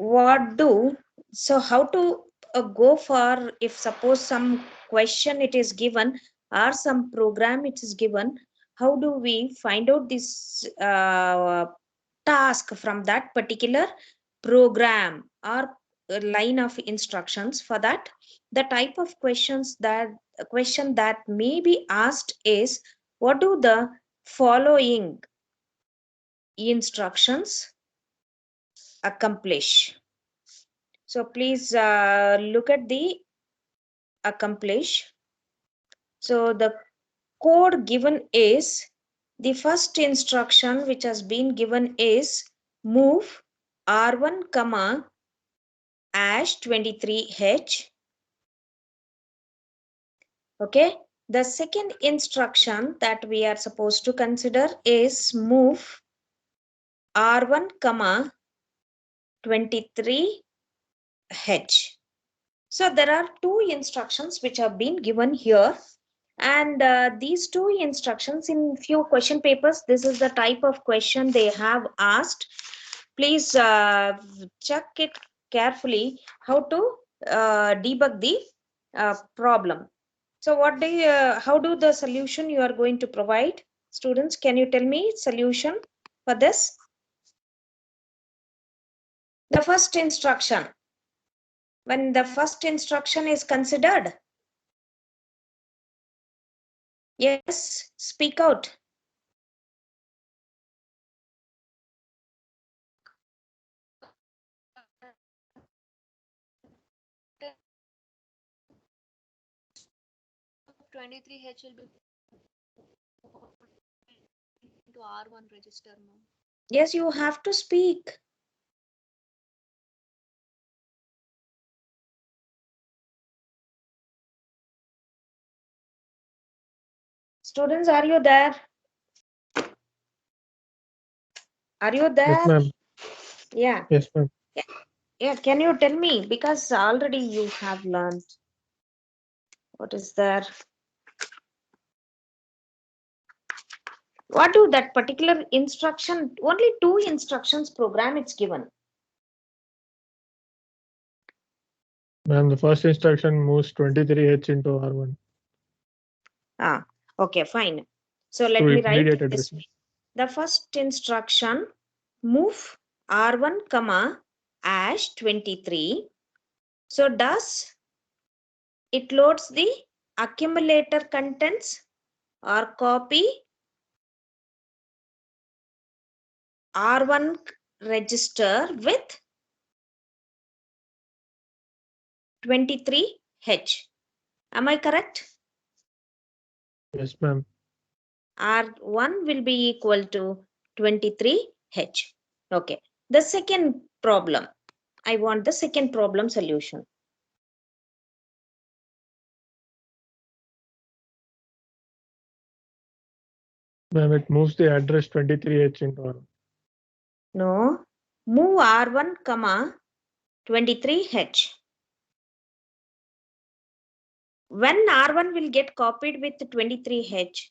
what do, so how to go for, if suppose some question it is given or some program it is given, how do we find out this task from that particular program or line of instructions? For that, the type of questions that question that may be asked is, what do the following instructions accomplish? So please look at the accomplish. So the code given is, the first instruction which has been given is move R1 comma #23H. Okay. The second instruction that we are supposed to consider is move R1 comma 23H. So there are two instructions which have been given here, and these two instructions in few question papers, this is the type of question they have asked. Please check it carefully how to debug the problem. So what do you, how do the solution you are going to provide? Students, can you tell me solution for this? The first instruction, when the first instruction is considered, yes, speak out. #23H will be to R1 register, ma'am. Yes, you have to speak. Students, are you there? Are you Yes, there? ma'am. Yeah. Yes, ma'am. Yeah, can you tell me? Because already you have learned. What is there? What do that particular instruction, only two instructions program it's given. Ma'am, the first instruction moves 23H into R1. Ah, okay, fine. So let To me its write immediate this address. way. The first instruction, move R1 comma #23. So does it loads the accumulator contents or copy R1 register with 23H. Am I correct? Yes, ma'am. R1 will be equal to 23H. Okay. The second problem, I want the second problem solution. Ma'am, it moves the address 23H into R1. No, move R1 comma 23H. When R1 will get copied with 23H,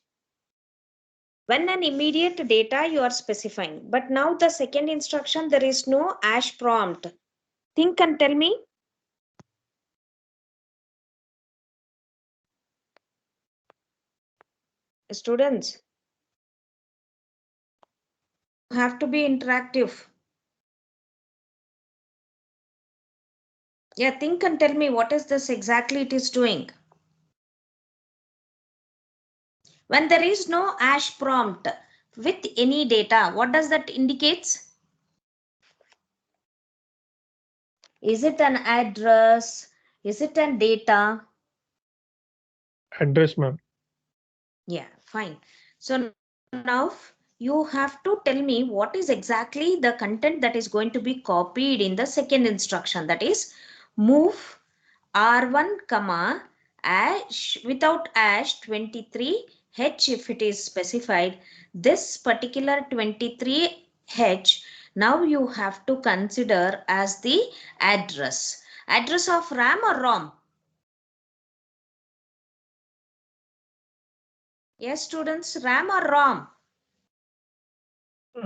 when an immediate data you are specifying. But now the second instruction, there is no # prompt. Think and tell me. Students, you have to be interactive. Yeah, think and tell me what is this exactly it is doing. When there is no # prompt with any data, what does that indicates? Is it an address? Is it an data? Address, ma'am. Yeah, fine. So now you have to tell me what is exactly the content that is going to be copied in the second instruction, that is move R1 comma without #23H if it is specified. This particular 23H now you have to consider as the address. Address of RAM or ROM? Yes, students, RAM or ROM?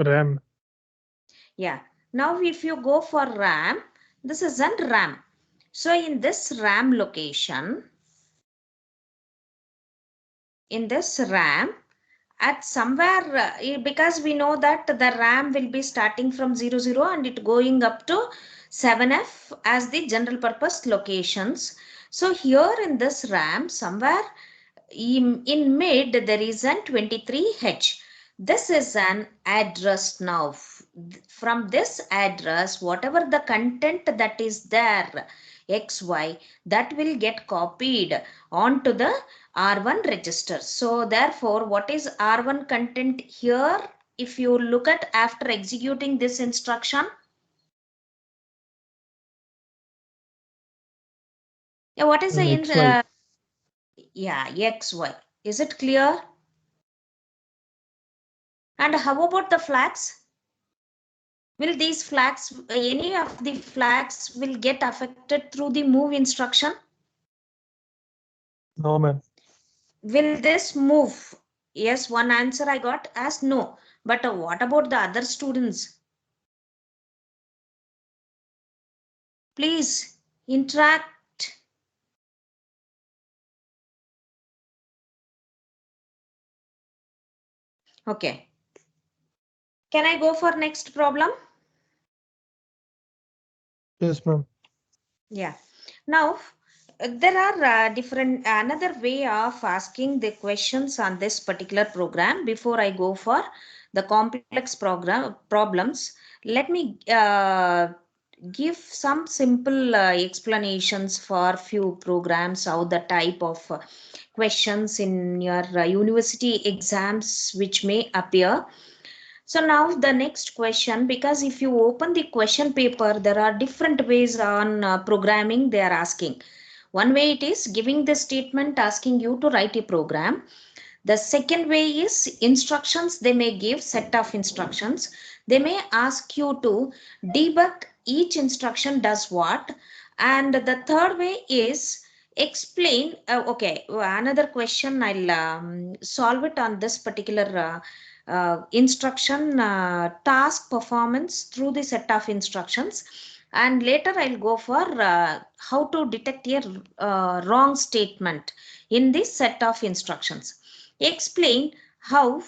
RAM. Yeah. Now if you go for RAM, This is an RAM. So in this RAM location, in this RAM, at somewhere, because we know that the RAM will be starting from 00 and it going up to 7F as the general purpose locations. So here in this RAM, somewhere in mid, there is an 23H. This is an address now. From this address, whatever the content that is there, XY, that will get copied onto the R1 register. So therefore, what is R1 content here? If you look at after executing this instruction, yeah, what is the XY. yeah, XY. Is it clear? And how about the flags? Will these flags, any of the flags will get affected through the move instruction? No, ma'am. Will this move? Yes, one answer I got as no. But what about the other students? Please interact. Okay. Can I go for next problem? Yes, ma'am. Yeah. Now, there are different another way of asking the questions on this particular program. Before I go for the complex problems, let me give some simple explanations for few programs, how the type of questions in your university exams which may appear. So now the next question, because if you open the question paper, there are different ways on programming they are asking. One way it is giving the statement asking you to write a program. The second way is instructions they may give, set of instructions. They may ask you to debug each instruction does what. And the third way is explain. Okay, another question I'll solve it on this particular instruction task performance through the set of instructions. And later I'll go for how to detect a wrong statement in this set of instructions. Explain how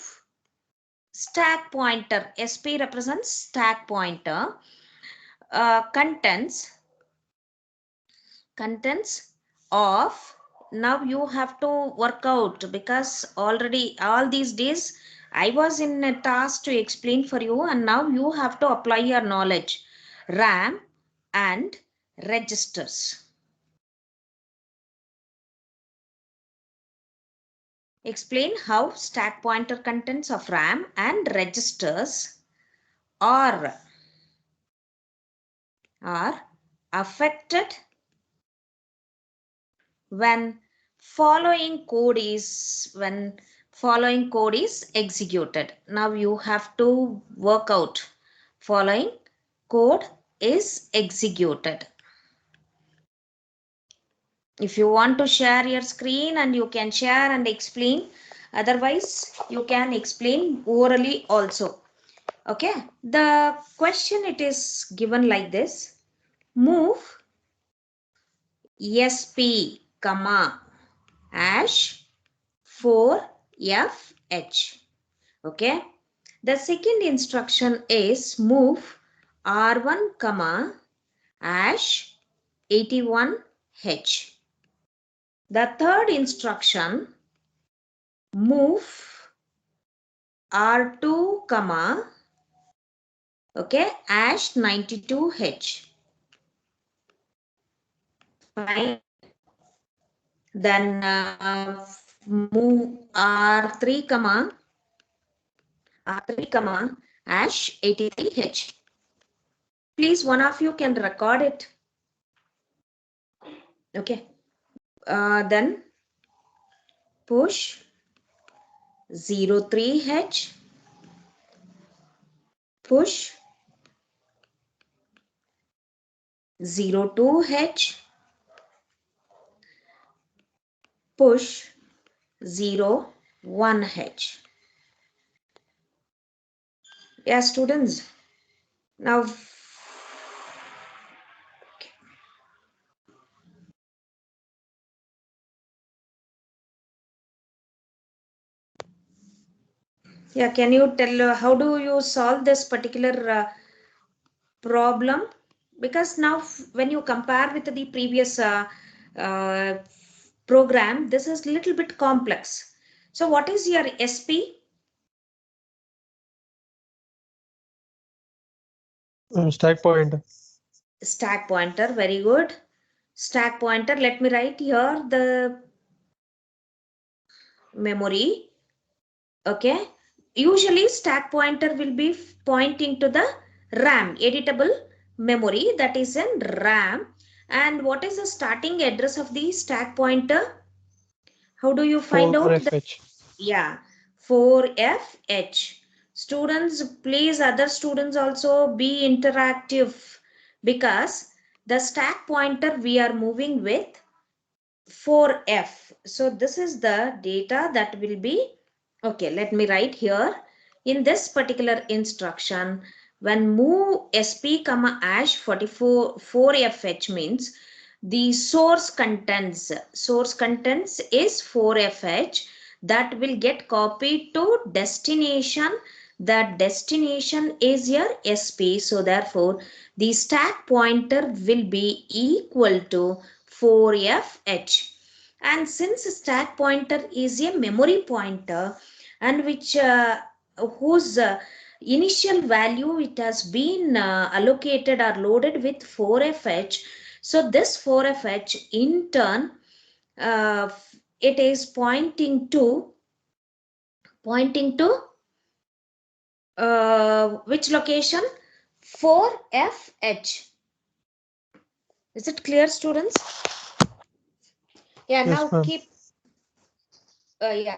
stack pointer, SP represents stack pointer, contents of, now you have to work out, because already all these days I was in a task to explain for you, and now you have to apply your knowledge. RAM and registers. Explain how stack pointer contents of RAM and registers are affected when following code is executed. Now you have to work out following code is executed. If you want to share your screen, and you can share and explain, otherwise you can explain orally also. Okay, the question it is given like this: move SP comma hash 4FH. Okay, the second instruction is move R1 comma hash 81H. The third instruction, move R2 comma, okay, hash 92H. Fine. Then move R3 comma hash 83H. Please, one of you can record it. Okay. Then push 03H, push 02H, push 01H. Yeah, students. Now Yeah, can you tell how do you solve this particular problem? Because now when you compare with the previous uh, program, this is little bit complex. So what is your SP? Stack pointer. Stack pointer, very good. Stack pointer, let me write here the memory. Okay, usually stack pointer will be pointing to the RAM, editable memory, that is in RAM. And what is the starting address of the stack pointer? How do you find out? 4FH. Yeah, 4FH. Students, please, other students also be interactive, because the stack pointer we are moving with 4F. So this is the data that will be, okay, let me write here. In this particular instruction, when move SP comma ash 4FH means the source contents is 4FH, that will get copied to destination. That destination is your SP. So therefore, the stack pointer will be equal to 4FH. And since stack pointer is a memory pointer, and which whose initial value it has been allocated or loaded with 4FH, so this 4FH in turn uh, it is pointing to which location? 4FH. Is it clear, students? Yeah, Yes, now ma'am. keep yeah.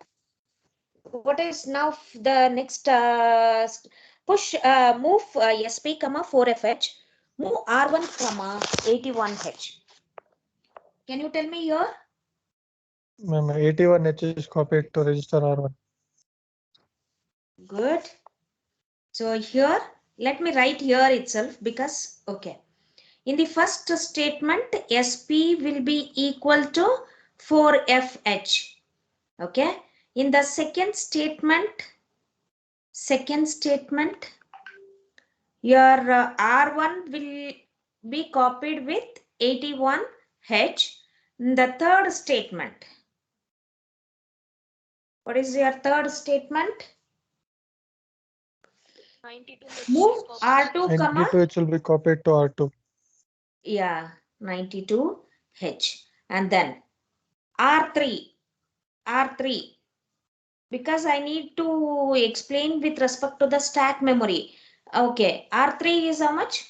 What is now the next push move SP comma 4FH, move R1 comma 81H. Can you tell me here? Ma'am, 81H is copied to register R1. Good. So here, let me write here itself, because okay, in the first statement SP will be equal to 4FH. Okay, in the second statement your R1 will be copied with 81H. The third statement, what is your third statement? 92 Move is copied. R2 comma, 92H will be copied to R2. yeah, 92H. And then R3, because I need to explain with respect to the stack memory. Okay, R3 is how much?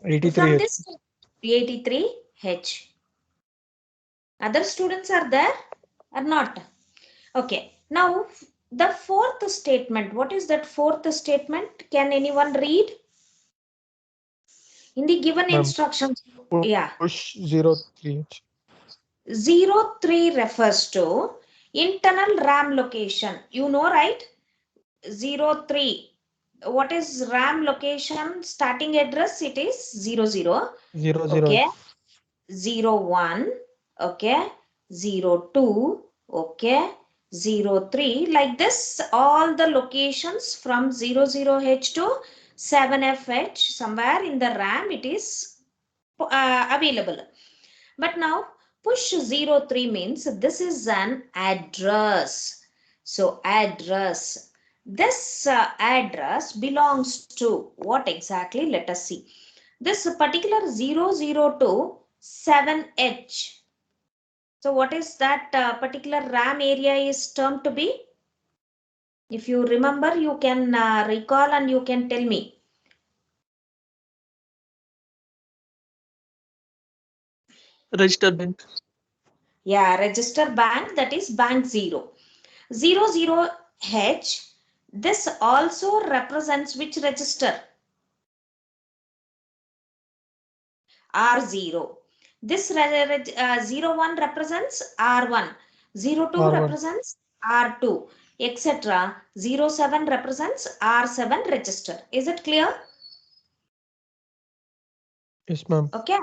83H. From this 83H. Other students are there or not? Okay, now the fourth statement, what is that fourth statement? Can anyone read? In the given Ma'am, instructions, yeah, push 03H. 03 refers to internal RAM location. You know, right? 03. What is RAM location? Starting address, it is 00. 00H. Okay. 01. Okay. 02. Okay. 03. Like this, all the locations from 00H to 7FH, somewhere in the RAM, it is available. But now push 03 means this is an address. So address. This address belongs to what exactly? Let us see. This particular 002 7H. So what is that particular RAM area is termed to be? If you remember, you can recall and you can tell me. Register bank. Yeah, register bank, that is bank 0. 00H, this also represents which register? R0. This 01 represents R1, 02 R1. represents R2, etc. 07 represents R7 register. Is it clear? Yes, ma'am. Okay.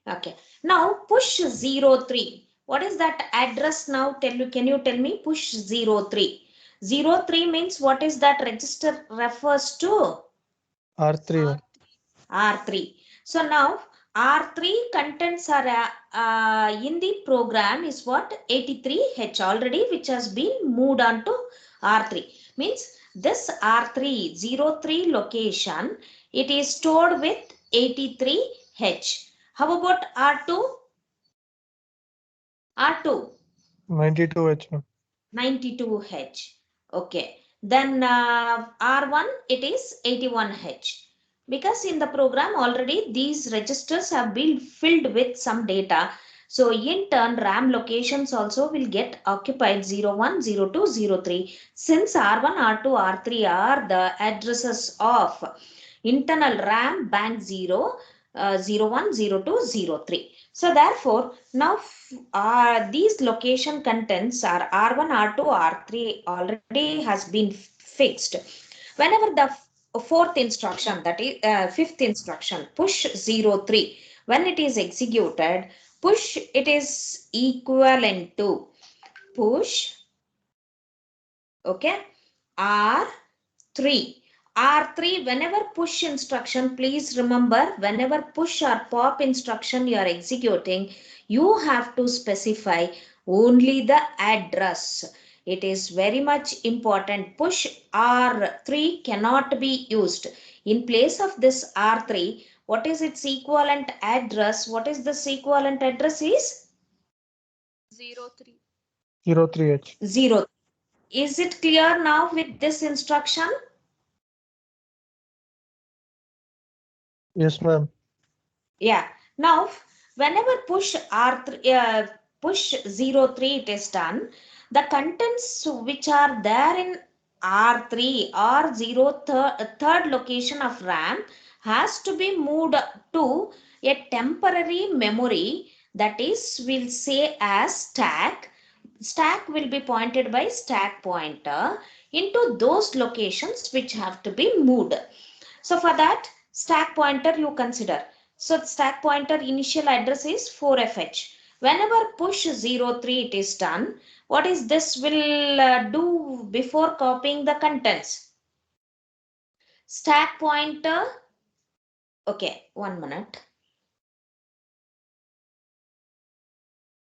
Okay. Now push 03. What is that address now? Can you tell me? Push 03. 03 means what is that register refers to? R3. R3. So now R3 contents are in the program is what? 83H already, which has been moved on to R3. Means this R3 03 location, it is stored with 83H. How about R2? R2. 92H. 92H. Okay. Then R1, it is 81H. Because in the program already these registers have been filled with some data. So in turn RAM locations also will get occupied 01, 02, 03. Since R1, R2, R3 are the addresses of internal RAM bank 0, 01, 02, 03. So therefore now these location contents are R1, R2, R3 already has been fixed. Whenever the fourth instruction, that is fifth instruction, push 03, when it is executed, push it is equivalent to push, okay, R3. R3, whenever push instruction, please remember, whenever push or pop instruction you are executing, you have to specify only the address. It is very much important. Push R3 cannot be used. In place of this R3, what is its equivalent address? What is this equivalent address is? 03. 03H. 0. Is it clear now with this instruction? Yes, ma'am. Yeah. Now, whenever push R3, push 03 it is done, the contents which are there in R3 or third location of RAM has to be moved to a temporary memory, that is, we'll say as stack. Stack will be pointed by stack pointer into those locations which have to be moved. So for that, stack pointer you consider. So stack pointer initial address is 4FH. Whenever push 03 it is done, what is this will do before copying the contents? Stack pointer, okay, 1 minute.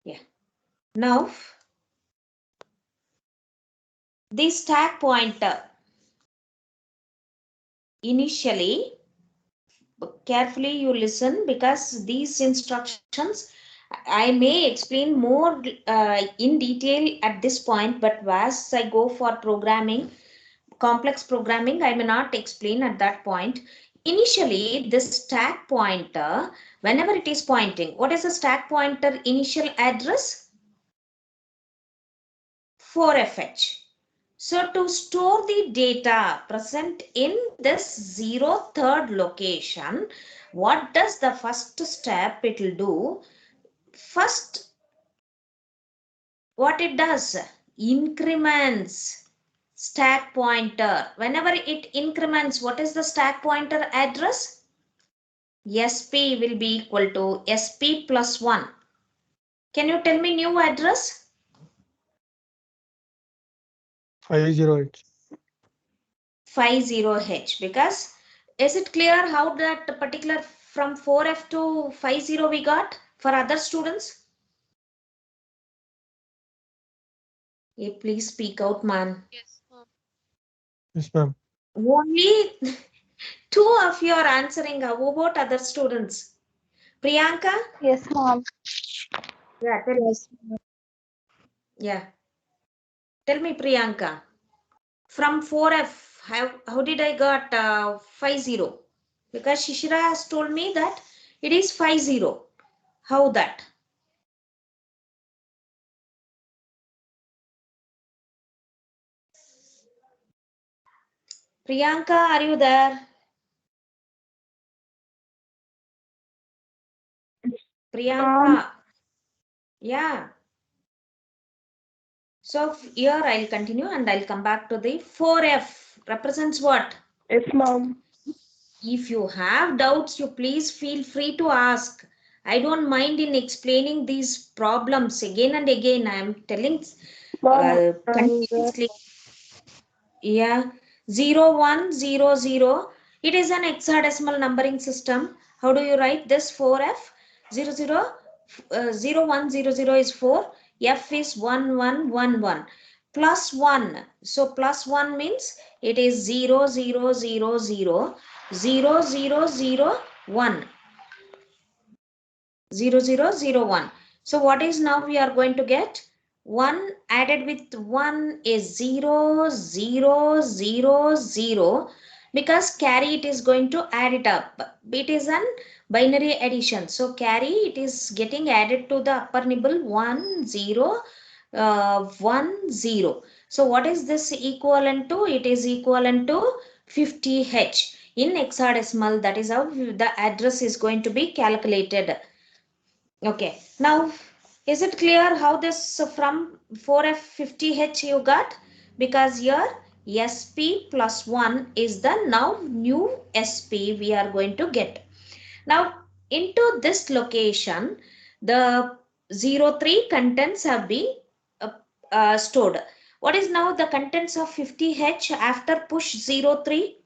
Yeah. Now, the stack pointer initially, carefully you listen, because these instructions I may explain more in detail at this point, but as I go for programming, complex programming, I may not explain at that point. Initially, this stack pointer, whenever it is pointing, what is the stack pointer initial address? 4FH. So to store the data present in this 03rd location, what does the first step it will do? First, what it does? Increments stack pointer. Whenever it increments, what is the stack pointer address? SP will be equal to SP plus 1. Can you tell me new address? 50H. 50H. Because is it clear how that particular from 4F to 50 we got for other students? Hey, please speak out, man. Yes, ma'am. Yes, ma'am. Only two of you are answering. How about other students? Priyanka? Yes, ma'am. Yeah, tell me. Yeah. Tell me, Priyanka. From 4F, how did I got 50? Because Shishira has told me that it is 50. How that? Priyanka, are you there? Priyanka. Yeah. So here I'll continue and I'll come back to the 4F represents what? Yes, ma'am. If you have doubts, you please feel free to ask. I don't mind in explaining these problems again and again. I am telling continuously. Yeah, 0100. It is an hexadecimal numbering system. How do you write this? 4F 0100 is 4. F is 1111 plus 1. So plus 1 means it is 0000 0001 0001. So what is now we are going to get? 1 added with 1 is 0000, because carry it is going to add it up. It is an binary addition. So carry it is getting added to the upper nibble 1010. So what is this equivalent to? It is equivalent to 50H in hexadecimal. That is how the address is going to be calculated. Okay, now is it clear how this from 4F50H you got? Because here SP plus 1 is the now new SP we are going to get. Now into this location, the 03 contents have been stored. What is now the contents of 50H after push 03?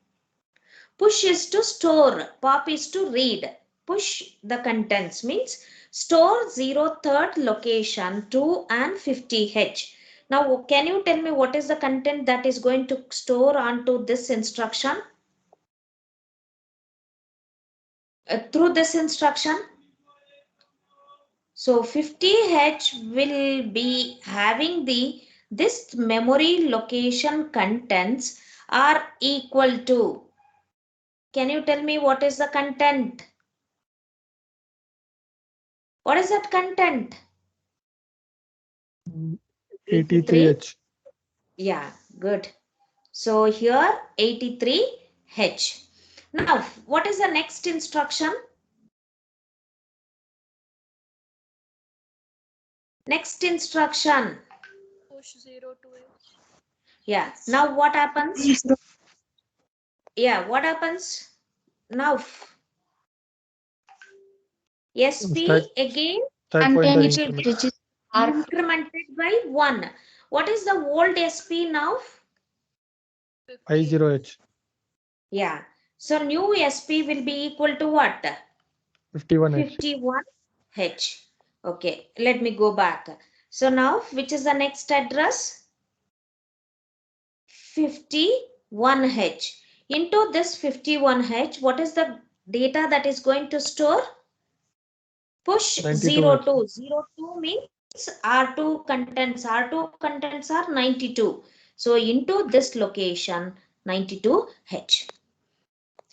Push is to store, pop is to read. Push the contents means store 03rd location to and 50H. Now, can you tell me what is the content that is going to store onto this instruction? Through this instruction? So 50H will be having this memory location contents are equal to. Can you tell me what is the content? What is that content? 83H. Yeah, good. So here 83H. Now, what is the next instruction? Next instruction. Push 02H. Yeah. Now what happens? Yeah, what happens? Now SP again Stack pointer it will increment. be incremented by 1. What is the old SP now? 50H. Yeah. So new SP will be equal to what? 51H. 51H. Okay, let me go back. So now, which is the next address? 51H. Into this 51H, what is the data that is going to store? Push 92H. 02. 02 means R2 contents. R2 contents are 92. So into this location, 92H.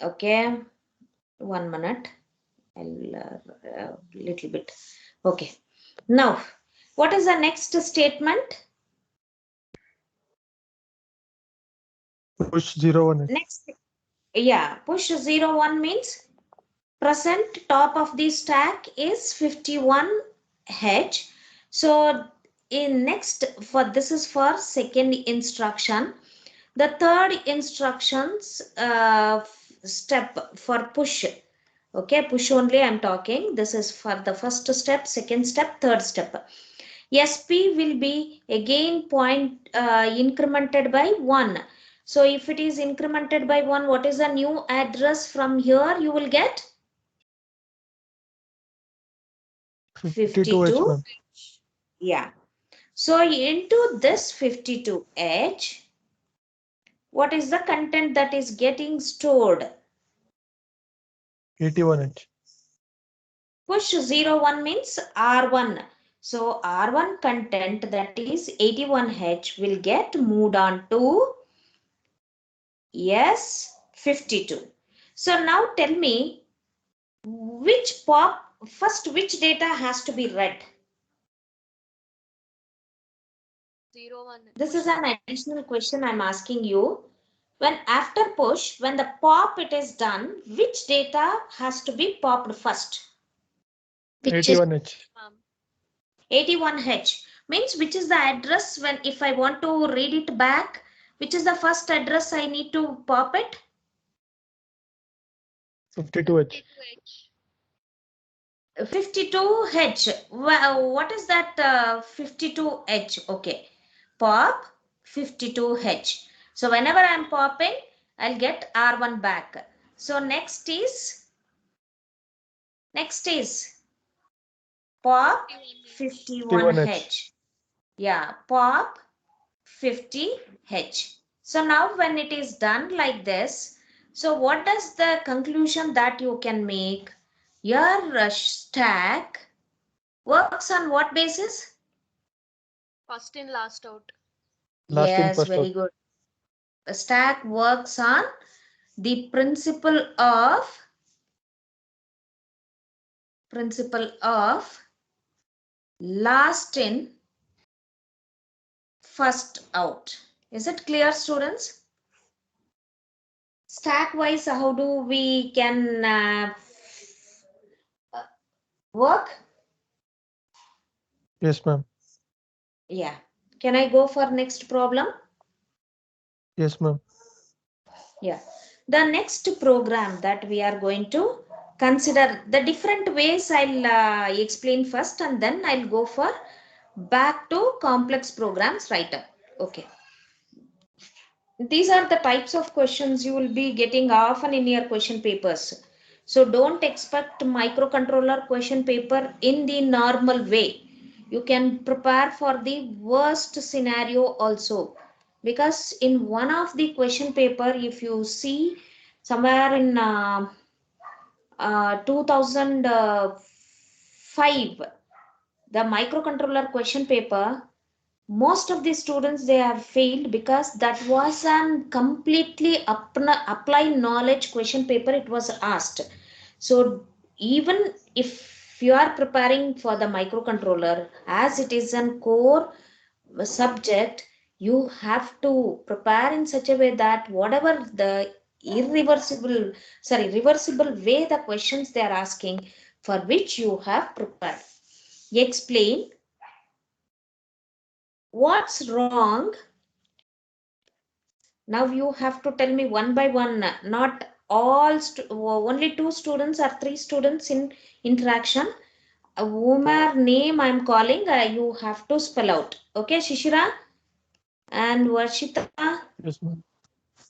Okay, 1 minute. I'll little bit. Okay. Now, what is the next statement? Push 01H. Next, yeah, push 01 means present top of the stack is 51H. So in next, for this is for second instruction. The third instructions step for push. Okay, push only I'm talking. This is for the first step, second step, third step. SP will be again incremented by 1. So if it is incremented by 1, what is the new address from here you will get? 52. Yeah. So into this 52H, what is the content that is getting stored? 81H. Push 01 means R1. So R1 content that is 81H will get moved on to S52. So now tell me which which data has to be read? 01. This is an additional question I'm asking you. When after push, when the pop it is done, which data has to be popped first? 81H. 81H means which is the address when if I want to read it back, which is the first address I need to pop it? 52H. 52H. Well, what is that 52H? Okay. Pop 52H. So whenever I'm popping, I'll get R1 back. So next is pop 51H. Yeah, pop 50H. So now when it is done like this, so what does the conclusion that you can make? Your stack works on what basis? First in, last out. Last in, Yes, first out. very good. A stack works on the principle of last in, first out. Is it clear, students? Stack wise, how do we can work? Yes, ma'am. Yeah. Can I go for next problem? Yes, ma'am. Yeah. The next program that we are going to consider, the different ways I'll explain first, and then I'll go for back to complex programs write-up. Okay. These are the types of questions you will be getting often in your question papers. So don't expect microcontroller question paper in the normal way. You can prepare for the worst scenario also, because in one of the question paper, if you see somewhere in 2005, the microcontroller question paper, most of the students they have failed because that was an completely applied knowledge question paper it was asked. So even if you are preparing for the microcontroller, as it is a core subject, you have to prepare in such a way that whatever the reversible way the questions they are asking, for which you have prepared. Explain what's wrong. Now you have to tell me one by one, not all, only 2 students or 3 students in interaction. A woman name I'm calling, you have to spell out. Okay, Shishira and Varshita, Yes, ma'am.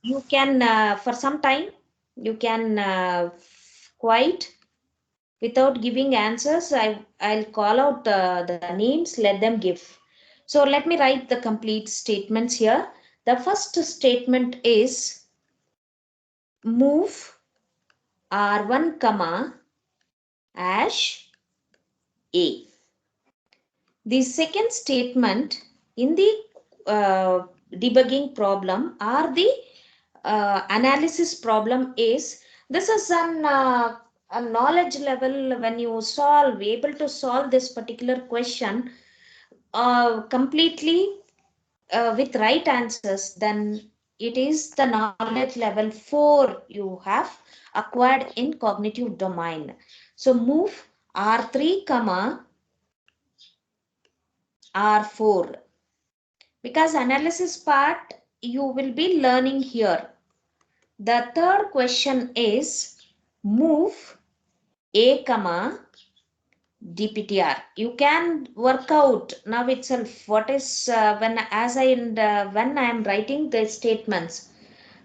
you can, for some time, you can quiet without giving answers. I'll call out the names, let them give. So let me write the complete statements here. The first statement is move R1 comma hash A. The second statement in the debugging problem or the analysis problem is, this is a knowledge level. When you able to solve this particular question completely with right answers, then it is the knowledge level 4 you have acquired in cognitive domain. So move R3 comma R4, because analysis part you will be learning here. The third question is move A comma DPTR. You can work out now itself what is when I am writing the statements.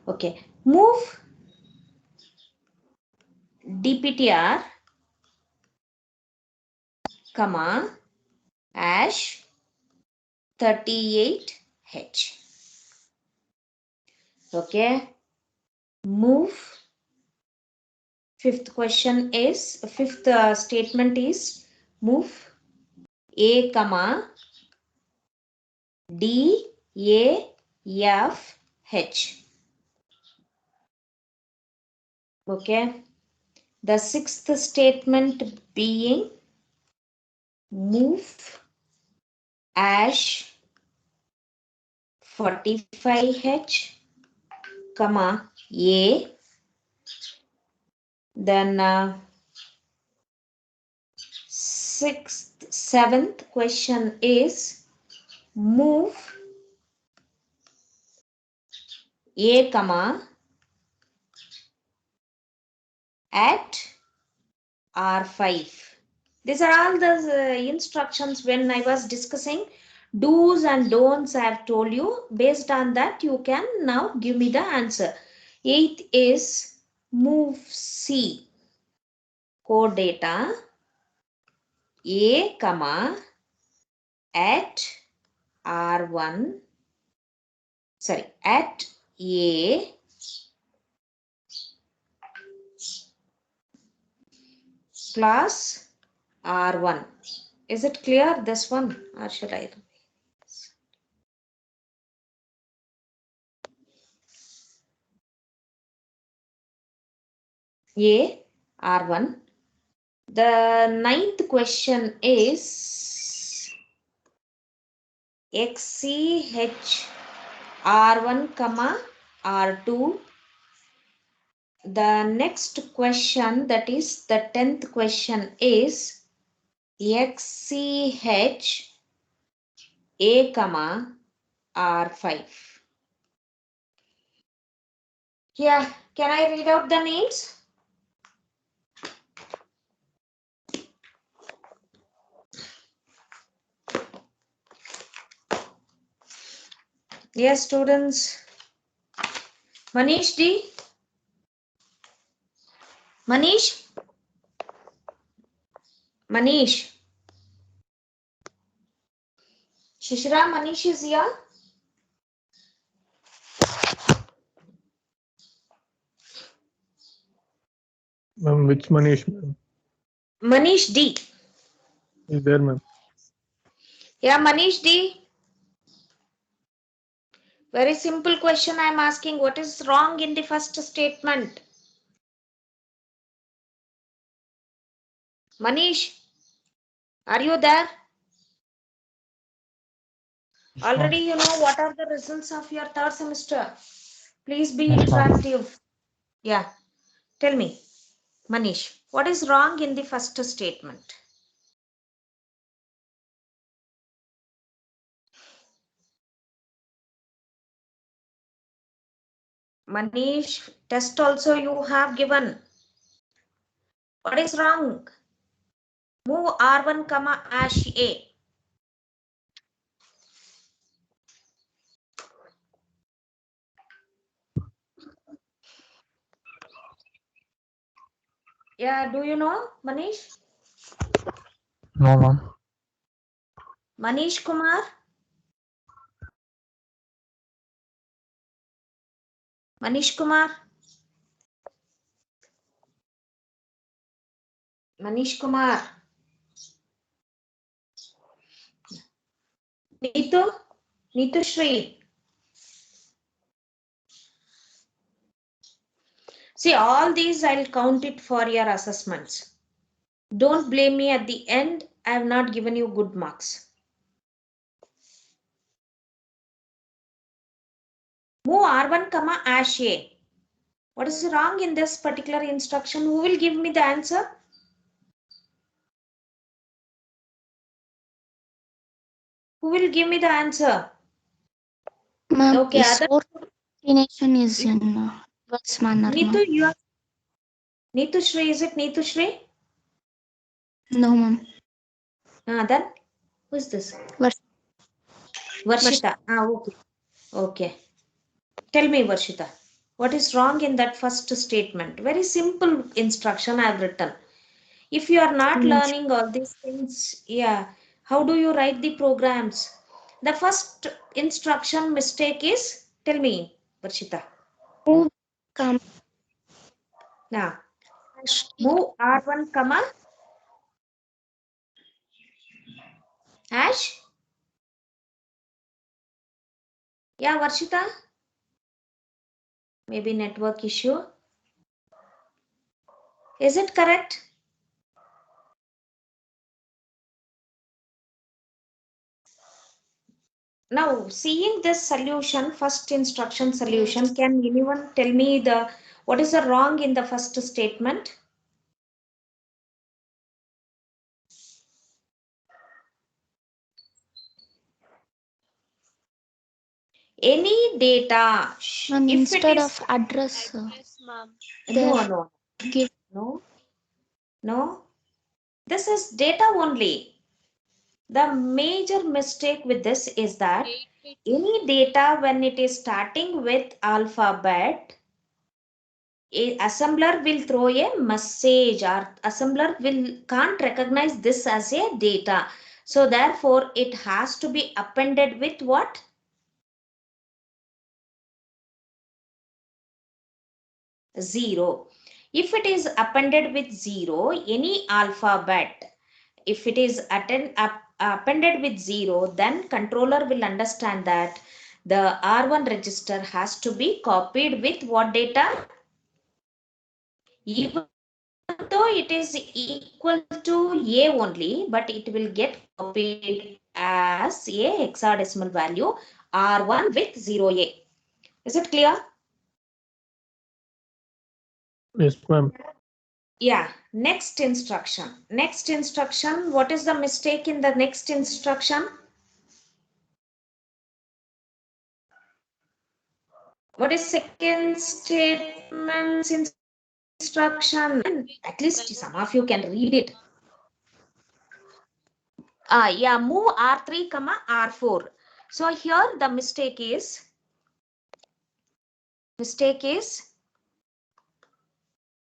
Okay, move DPTR comma hash 38H. Okay, move. Fifth statement is move A comma D A F H. Okay, the sixth statement being move hash 45H comma A. Then seventh question is move A comma at R5. These are all the instructions when I was discussing do's and don'ts. I have told you. Based on that, you can now give me the answer. 8th is move C. Code data A, comma, at R1, sorry, at A plus R1. Is it clear, this one, or should I? A, R1. The 9th question is XCH R1, comma, R2. The next question, that is the 10th question, is XCH A, comma, R5. Yeah, can I read out the names? Yes, students. Manish D. Manish? Manish. Shishra, Manish is here. Ma'am, which Manish, ma'am? Manish D. Is there, ma'am? Yeah, Manish D. Very simple question I am asking. What is wrong in the first statement? Manish, are you there? Already you know what are the results of your third semester. Please be interactive. Yeah, tell me, Manish, what is wrong in the first statement? Manish, test also you have given. What is wrong? Move R1, comma, ash A. Yeah, do you know, Manish? No, ma'am. Manish Kumar? Manish Kumar? Manish Kumar? Neetu? Neetu Shri? See, all these I'll count it for your assessments. Don't blame me at the end. I have not given you good marks. Move R1, comma, ash A. What is wrong in this particular instruction? Who will give me the answer? Who will give me the answer? Ma'am, Okay, this other coordination is in reverse manner, Neetu, ma'am. you are Neetu Shri, is it Neetu Shri? No, ma'am. Then who is this? Varshita. Okay. Okay. Tell me, Varshita, what is wrong in that first statement? Very simple instruction I have written. If you are not learning all these things, yeah, how do you write the programs? The first instruction mistake is, tell me, Varshita. Move, come, Now, move R1, comma, hash. Yeah, Varshita. Maybe network issue. Is it correct? Now, seeing this solution, first instruction solution, can anyone tell me what is the wrong in the first statement? Any data, ma'am, if it instead is of address, Yes, ma'am. no, give no, no. This is data only. The major mistake with this is that 8 bit. any data when it is starting with alphabet, assembler will throw a message, or assembler can't recognize this as a data. So therefore it has to be appended with what? 0. If it is appended with 0, any alphabet, if it is appended with 0, then controller will understand that the R1 register has to be copied with what data? Even though it is equal to A only, but it will get copied as a hexadecimal value R1 with 0A. Is it clear? Yes, ma'am. Yeah, next instruction. Next instruction, what is the mistake in the next instruction? What is second statement's instruction? At least some of you can read it. Yeah, move R3, R4. So here the mistake is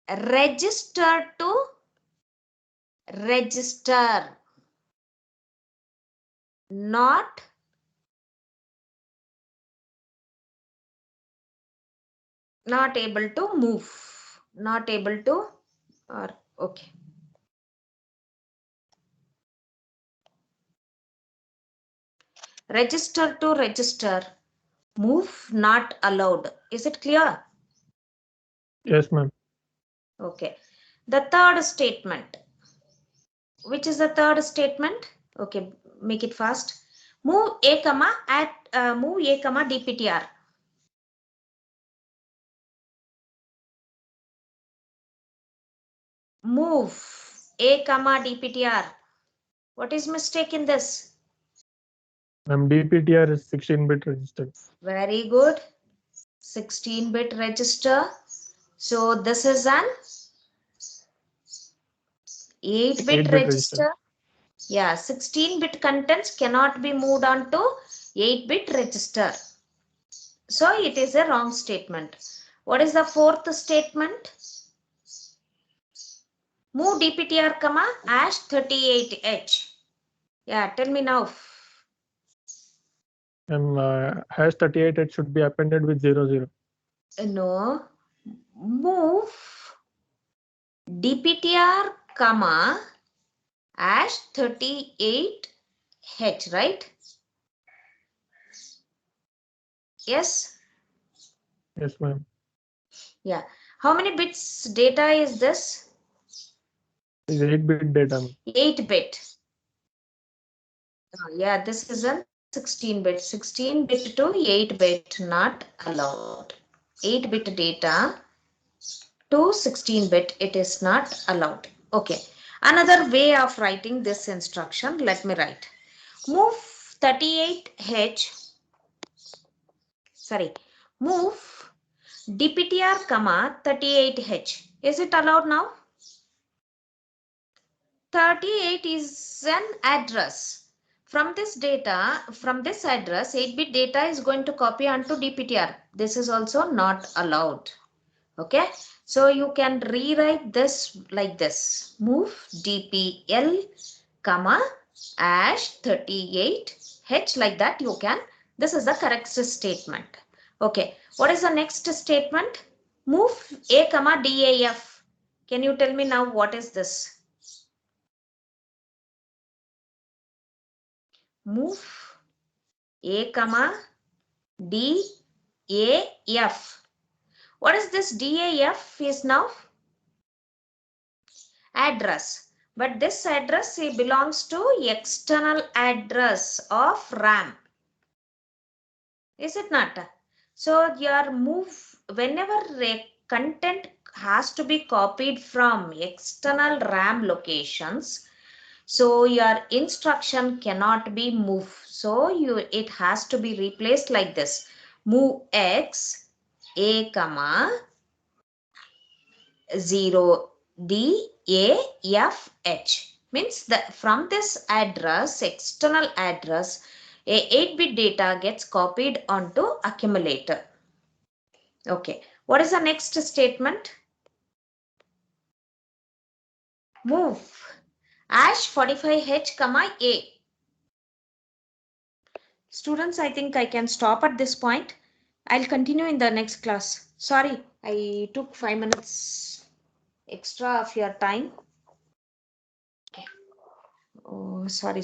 register to register, not able to move, not able to, or okay. Register to register, move not allowed. Is it clear? Yes, ma'am. Okay. The third statement. Which is the third statement? Okay, make it fast. Move A, move A, DPTR. Move A, DPTR. What is mistake in this? Ma'am, DPTR is 16-bit register. Very good. 16-bit register. So this is an 8-bit register. Yeah, 16-bit contents cannot be moved on to 8-bit register. So it is a wrong statement. What is the fourth statement? Move DPTR, hash 38H. Yeah, tell me now. Hash 38, it should be appended with 00. No. Move DPTR, hash 38H, right? Yes? Yes, ma'am. Yeah. How many bits data is this? It's 8-bit data. 8-bit. Yeah, this is a 16-bit. 16-bit to 8-bit not allowed. 8-bit data to 16-bit, it is not allowed. Okay. Another way of writing this instruction, let me write. Move 38H. Sorry. Move DPTR, 38H. Is it allowed now? 38 is an address. From this address, 8-bit data is going to copy onto DPTR. This is also not allowed. Okay. So you can rewrite this like this. Move DPL, hash 38H, like that you can. This is the correct statement. Okay. What is the next statement? Move A, DAF. Can you tell me now what is this? Move A, DAF. What is this DAF is now? Address. But this address belongs to external address of RAM. Is it not? So your move, whenever a content has to be copied from external RAM locations, so your instruction cannot be move. So it has to be replaced like this. Move X A, 0 DAFH. Means that from this address, external address, a 8-bit data gets copied onto accumulator. Okay, what is the next statement? Move hash 45H comma A. Students, I think I can stop at this point. I'll continue in the next class. Sorry, I took 5 minutes extra of your time. Okay. Oh, sorry.